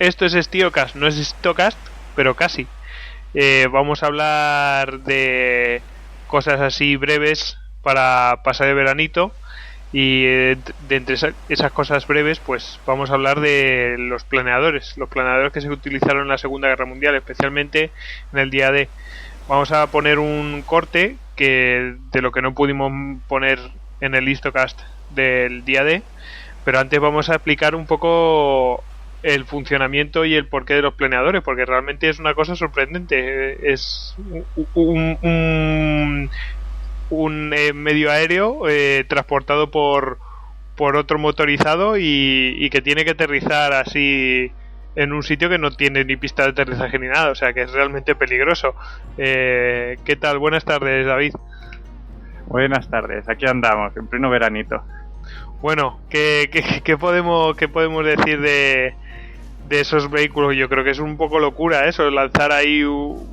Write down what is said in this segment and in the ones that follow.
Esto es Stiocast, no es Stocast, pero casi. Vamos a hablar de cosas así breves para pasar el veranito. Y de entre esas cosas breves, pues vamos a hablar de los planeadores que se utilizaron en la Segunda Guerra Mundial, especialmente en el día D. Vamos a poner un corte que de lo que no pudimos poner en el Histocast del día D, pero antes vamos a explicar un poco el funcionamiento y el porqué de los planeadores, porque realmente es una cosa sorprendente. Es un medio aéreo transportado por otro motorizado y que tiene que aterrizar así en un sitio que no tiene ni pista de aterrizaje ni nada, o sea que es realmente peligroso. ¿Qué tal? Buenas tardes, David. Buenas tardes, aquí andamos, en pleno veranito. Bueno, ¿qué podemos decir de esos vehículos? Yo creo que es un poco locura eso, lanzar ahí un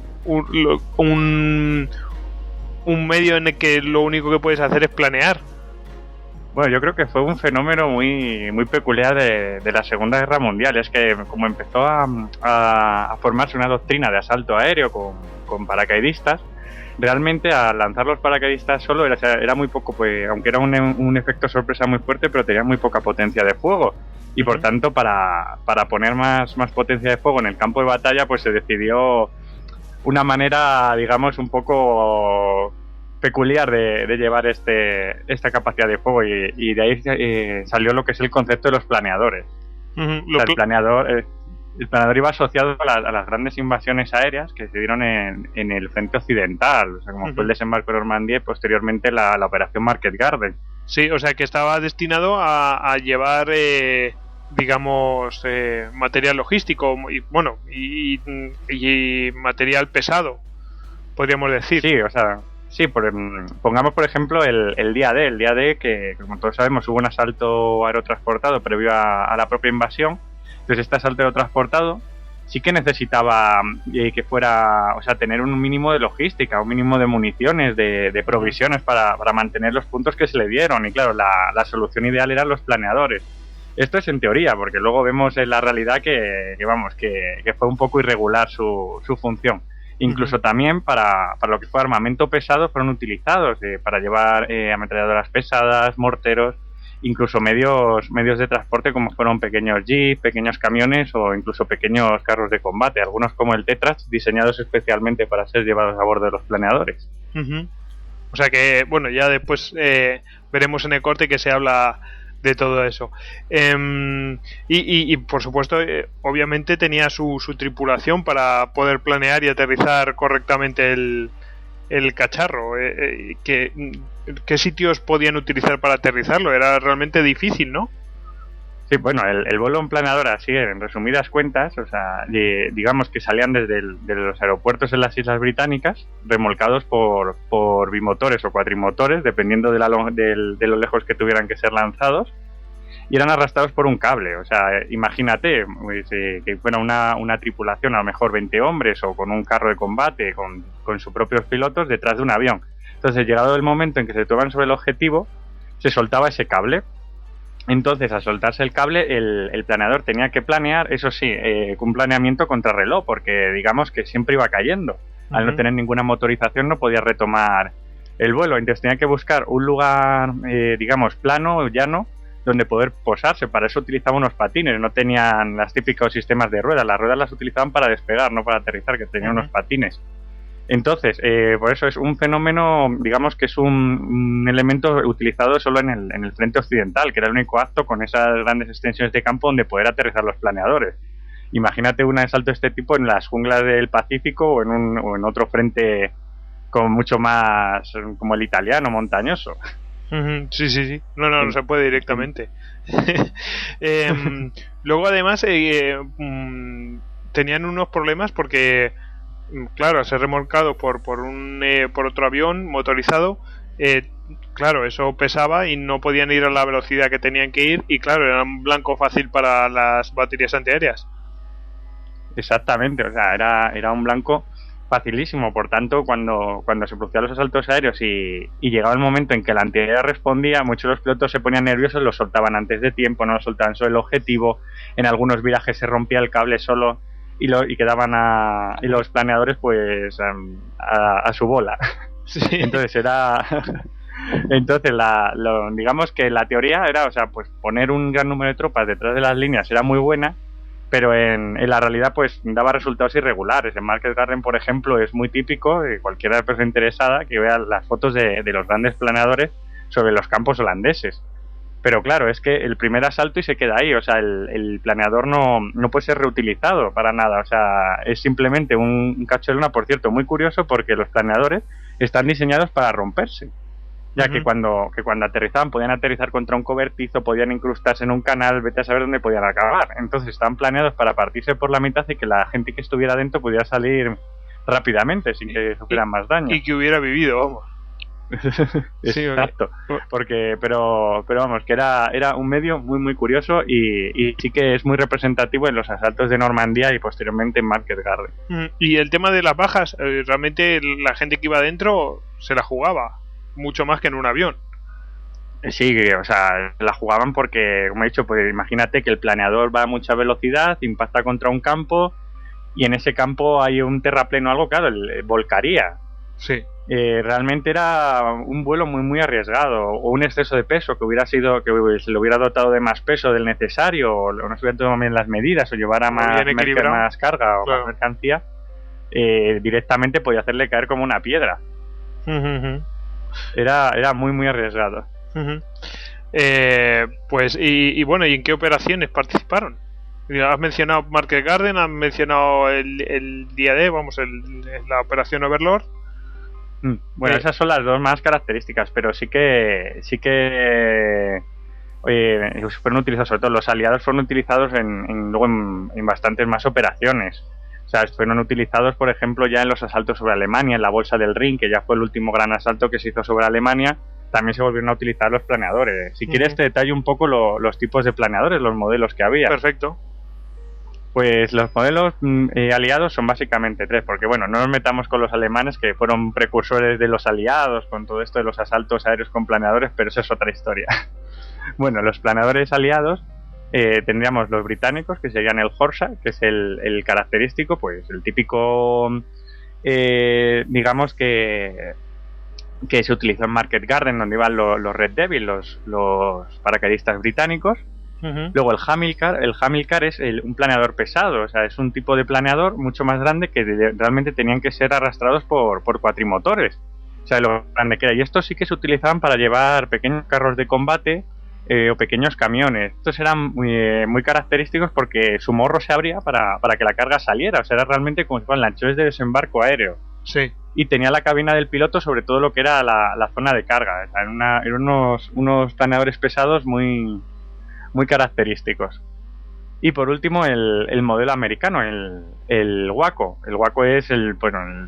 medio en el que lo único que puedes hacer es planear. Bueno, yo creo que fue un fenómeno muy peculiar de la Segunda Guerra Mundial. Es que como empezó a formarse una doctrina de asalto aéreo con paracaidistas, realmente al lanzar los paracaidistas solo era muy poco, pues, aunque era un efecto sorpresa muy fuerte, pero tenía muy poca potencia de fuego. Y por tanto, para poner más potencia de fuego en el campo de batalla, pues se decidió una manera, digamos, un poco peculiar de llevar esta capacidad de fuego, y de ahí salió lo que es el concepto de los planeadores. O sea, el planeador iba asociado a las grandes invasiones aéreas que se dieron en el frente occidental, o sea, como fue el desembarco de Normandía y posteriormente la operación Market Garden. Sí, o sea que estaba destinado a llevar digamos material logístico y material pesado, podríamos decir. Sí, o sea, sí, pongamos por ejemplo el día D, que como todos sabemos hubo un asalto aerotransportado previo a la propia invasión. Entonces este asalto aerotransportado sí que necesitaba que fuera, o sea, tener un mínimo de logística, un mínimo de municiones, de provisiones para mantener los puntos que se le dieron, y claro, la solución ideal eran los planeadores. Esto es en teoría, porque luego vemos en la realidad que fue un poco irregular su función. Incluso también para lo que fue armamento pesado fueron utilizados para llevar ametralladoras pesadas, morteros, incluso medios de transporte como fueron pequeños jeeps, pequeños camiones o incluso pequeños carros de combate, algunos como el Tetras, diseñados especialmente para ser llevados a bordo de los planeadores. O sea que, bueno, ya después veremos en el corte que se habla de todo eso. Y por supuesto, obviamente tenía su tripulación para poder planear y aterrizar correctamente el cacharro. ¿Qué sitios podían utilizar para aterrizarlo? Era realmente difícil, ¿no? Sí, bueno, el vuelo en planeador, así en resumidas cuentas, o sea, digamos que salían desde los aeropuertos en las Islas Británicas, remolcados por bimotores o cuatrimotores, dependiendo de lo lejos que tuvieran que ser lanzados, y eran arrastrados por un cable. O sea, imagínate pues, que fuera una tripulación, a lo mejor 20 hombres, o con un carro de combate, con sus propios pilotos, detrás de un avión. Entonces, llegado el momento en que se toman sobre el objetivo, se soltaba ese cable. Entonces, al soltarse el cable, el planeador tenía que planear, eso sí, con un planeamiento contrarreloj, porque digamos que siempre iba cayendo. Al no tener ninguna motorización no podía retomar el vuelo. Entonces tenía que buscar un lugar, digamos, plano, llano, donde poder posarse. Para eso utilizaba unos patines, no tenían los típicos sistemas de ruedas. Las ruedas las utilizaban para despegar, no para aterrizar, que tenían unos patines. Entonces, por eso es un fenómeno, digamos que es un elemento utilizado solo en el frente occidental, que era el único acto con esas grandes extensiones de campo donde poder aterrizar los planeadores. Imagínate un asalto de este tipo en las junglas del Pacífico o en otro frente con mucho más, como el italiano, montañoso. Sí. No se puede directamente. Luego además tenían unos problemas porque, claro, al ser remolcado por otro avión motorizado, claro, eso pesaba y no podían ir a la velocidad que tenían que ir, y claro, era un blanco fácil para las baterías antiaéreas. Exactamente, o sea, era un blanco facilísimo. Por tanto, cuando se producían los asaltos aéreos y llegaba el momento en que la antiaérea respondía, muchos de los pilotos se ponían nerviosos, lo soltaban antes de tiempo, no lo soltaban sobre el objetivo, en algunos virajes se rompía el cable solo y quedaban y los planeadores pues a su bola. Sí. Entonces digamos que la teoría era, o sea, pues poner un gran número de tropas detrás de las líneas era muy buena, pero en la realidad pues daba resultados irregulares. En Market Garden, por ejemplo, es muy típico de cualquier persona interesada que vea las fotos de los grandes planeadores sobre los campos holandeses. Pero claro, es que el primer asalto y se queda ahí, o sea, el planeador no puede ser reutilizado para nada, o sea, es simplemente un cacho de luna. Por cierto, muy curioso, porque los planeadores están diseñados para romperse, ya que cuando aterrizaban podían aterrizar contra un cobertizo, podían incrustarse en un canal, vete a saber dónde podían acabar. Entonces estaban planeados para partirse por la mitad y que la gente que estuviera dentro pudiera salir rápidamente sin que sufrieran más daño. Y que hubiera vivido, vamos. Sí, exacto, pero vamos, que era un medio muy muy curioso y sí que es muy representativo en los asaltos de Normandía y posteriormente en Market Garden. Y el tema de las bajas, realmente la gente que iba adentro se la jugaba mucho más que en un avión. Sí, o sea, la jugaban porque, como he dicho, pues imagínate que el planeador va a mucha velocidad, impacta contra un campo y en ese campo hay un terrapleno o algo, claro, volcaría. Sí. Realmente era un vuelo muy muy arriesgado, o un exceso de peso que se le hubiera dotado de más peso del necesario, o no se hubieran tomado bien las medidas, o llevara más carga o más mercancía, directamente podía hacerle caer como una piedra. Era muy muy arriesgado. Pues y bueno, ¿y en qué operaciones participaron? Has mencionado Market Garden, has mencionado el día D, vamos, la operación Overlord. Bueno, esas son las dos más características, pero sí que fueron utilizados, sobre todo los aliados fueron utilizados luego en bastantes más operaciones. O sea, fueron utilizados, por ejemplo, ya en los asaltos sobre Alemania, en la Bolsa del Rin, que ya fue el último gran asalto que se hizo sobre Alemania. También se volvieron a utilizar los planeadores. Si quieres te detallo un poco los tipos de planeadores, los modelos que había. Perfecto. Pues los modelos aliados son básicamente tres, porque bueno, no nos metamos con los alemanes, que fueron precursores de los aliados con todo esto de los asaltos aéreos con planeadores, pero eso es otra historia. Bueno, los planeadores aliados tendríamos los británicos, que serían el Horsa, que es el característico, pues el típico, digamos que se utilizó en Market Garden, donde iban los Red Devil, los paracaidistas británicos. Luego el Hamilcar es un planeador pesado, o sea, es un tipo de planeador mucho más grande que realmente tenían que ser arrastrados por cuatrimotores, o sea, lo grande que era. Y estos sí que se utilizaban para llevar pequeños carros de combate o pequeños camiones. Estos eran muy característicos porque su morro se abría para que la carga saliera, o sea, era realmente como si fueran lanchones de desembarco aéreo. Sí. Y tenía la cabina del piloto sobre todo lo que era la zona de carga, o sea, eran unos planeadores pesados muy característicos. Y por último el modelo americano, el Waco. El Waco es el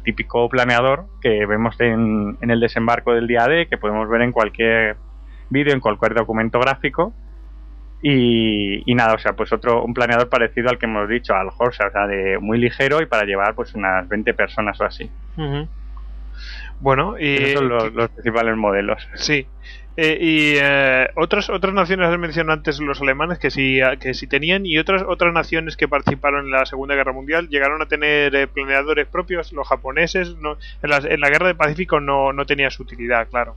típico planeador que vemos en el desembarco del día D, que podemos ver en cualquier vídeo, en cualquier documento gráfico. Y nada, o sea, pues un planeador parecido al que hemos dicho, al Horsa, o sea, muy ligero y para llevar pues unas 20 personas o así. Bueno, y esos son los principales modelos. Sí. Otras naciones has mencionado antes, los alemanes, que sí tenían, y otras naciones que participaron en la Segunda Guerra Mundial llegaron a tener planeadores propios. Los japoneses en la Guerra del Pacífico no tenía su utilidad, claro.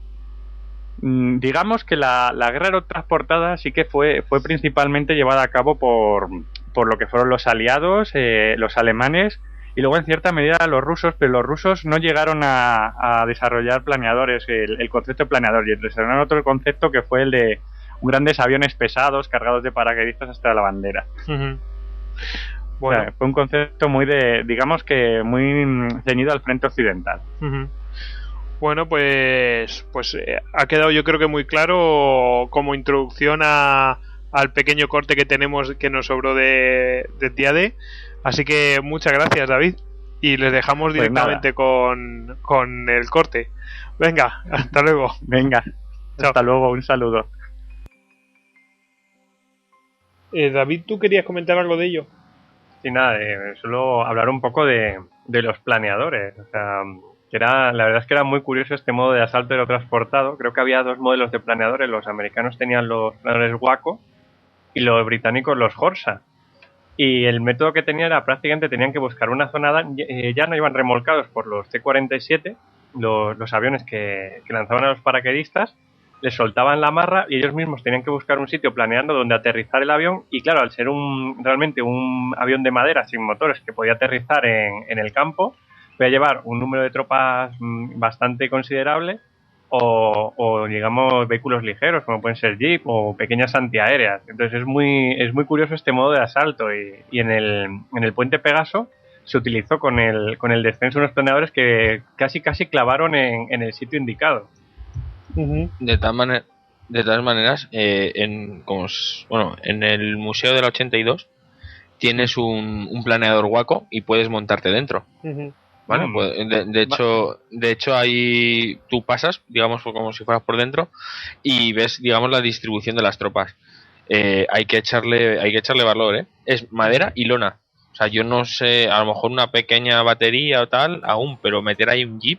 Digamos que la guerra aerotransportada sí que fue principalmente llevada a cabo por lo que fueron los aliados, los alemanes y luego en cierta medida los rusos, pero los rusos no llegaron a desarrollar planeadores, el concepto de planeador, y desarrollaron otro concepto que fue el de grandes aviones pesados cargados de paracaidistas hasta la bandera. Bueno. O sea, fue un concepto muy digamos que muy ceñido al frente occidental. Bueno, pues ha quedado, yo creo que muy claro, como introducción al pequeño corte que tenemos, que nos sobró de día D. Así que muchas gracias, David, y les dejamos directamente con el corte. Venga, hasta luego. Venga, chao. Hasta luego, un saludo. David, ¿tú querías comentar algo de ello? Sí, nada, solo hablar un poco de los planeadores. O sea, la verdad es que era muy curioso este modo de asalto aerotransportado. Creo que había dos modelos de planeadores. Los americanos tenían los planeadores Waco y los británicos los Horsa. Y el método que tenían era prácticamente tenían que buscar una zona ya no iban remolcados por los T-47, los aviones que lanzaban a los paracaidistas, les soltaban la amarra y ellos mismos tenían que buscar un sitio planeando donde aterrizar el avión. Y claro, al ser realmente un avión de madera sin motores que podía aterrizar en el campo, podía llevar un número de tropas bastante considerable o digamos vehículos ligeros como pueden ser jeep o pequeñas antiaéreas. Entonces es muy curioso este modo de asalto y en el puente Pegaso se utilizó con el descenso unos planeadores que casi clavaron en el sitio indicado. De todas maneras, en el Museo del 82 tienes un planeador Waco y puedes montarte dentro. Vale, pues, de hecho ahí tú pasas, digamos, como si fueras por dentro y ves, digamos, la distribución de las tropas. Hay que echarle valor, ¿eh? Es madera y lona. O sea, yo no sé, a lo mejor una pequeña batería o tal aún, pero meter ahí un jeep,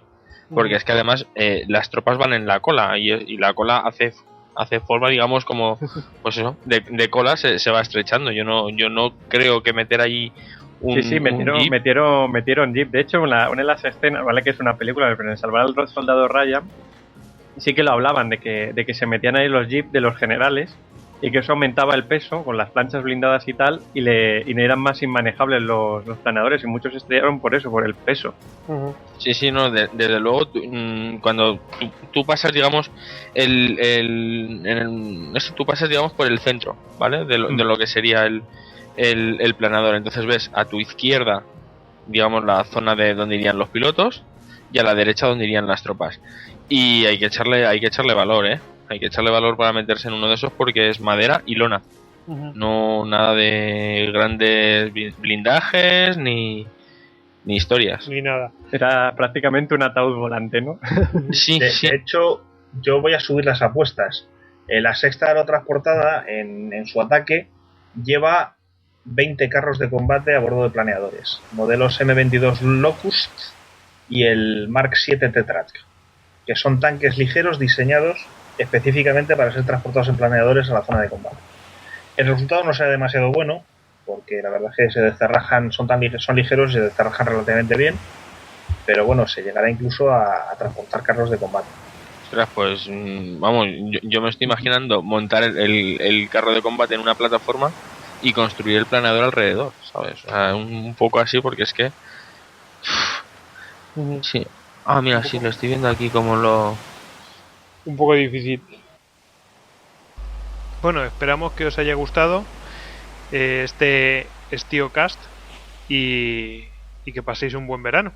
porque es que además las tropas van en la cola y la cola hace forma, digamos, como pues eso, de cola se va estrechando. Yo no creo que meter ahí metieron jeep. De hecho, una de las escenas, vale que es una película, pero en Salvar al Soldado Ryan sí que lo hablaban de que se metían ahí los jeep de los generales y que eso aumentaba el peso con las planchas blindadas y tal y eran más inmanejables los planeadores y muchos estrellaron por eso, por el peso. Sí, no, desde luego cuando tú pasas, digamos, tú pasas, digamos, por el centro, ¿vale? De lo que sería el planador. Entonces ves a tu izquierda, digamos, la zona de donde irían los pilotos y a la derecha donde irían las tropas. Y hay que echarle valor, ¿eh? Hay que echarle valor para meterse en uno de esos porque es madera y lona. No nada de grandes blindajes ni historias. Ni nada. Era prácticamente un ataúd volante, ¿no? Sí. De hecho, yo voy a subir las apuestas. La sexta aerotransportada en su ataque lleva 20 carros de combate a bordo de planeadores, modelos M22 Locust y el Mark 7 Tetrarch, que son tanques ligeros diseñados específicamente para ser transportados en planeadores a la zona de combate. El resultado no será demasiado bueno, porque la verdad es que se descerrajan, son ligeros y se descerrajan relativamente bien, pero bueno, se llegará incluso a transportar carros de combate. Pues vamos, yo me estoy imaginando montar el carro de combate en una plataforma y construir el planeador alrededor, ¿sabes? O sea, un poco así, porque es que sí. Ah, mira, sí, lo estoy viendo aquí como lo... Un poco difícil. Bueno, esperamos que os haya gustado este StioCast y que paséis un buen verano.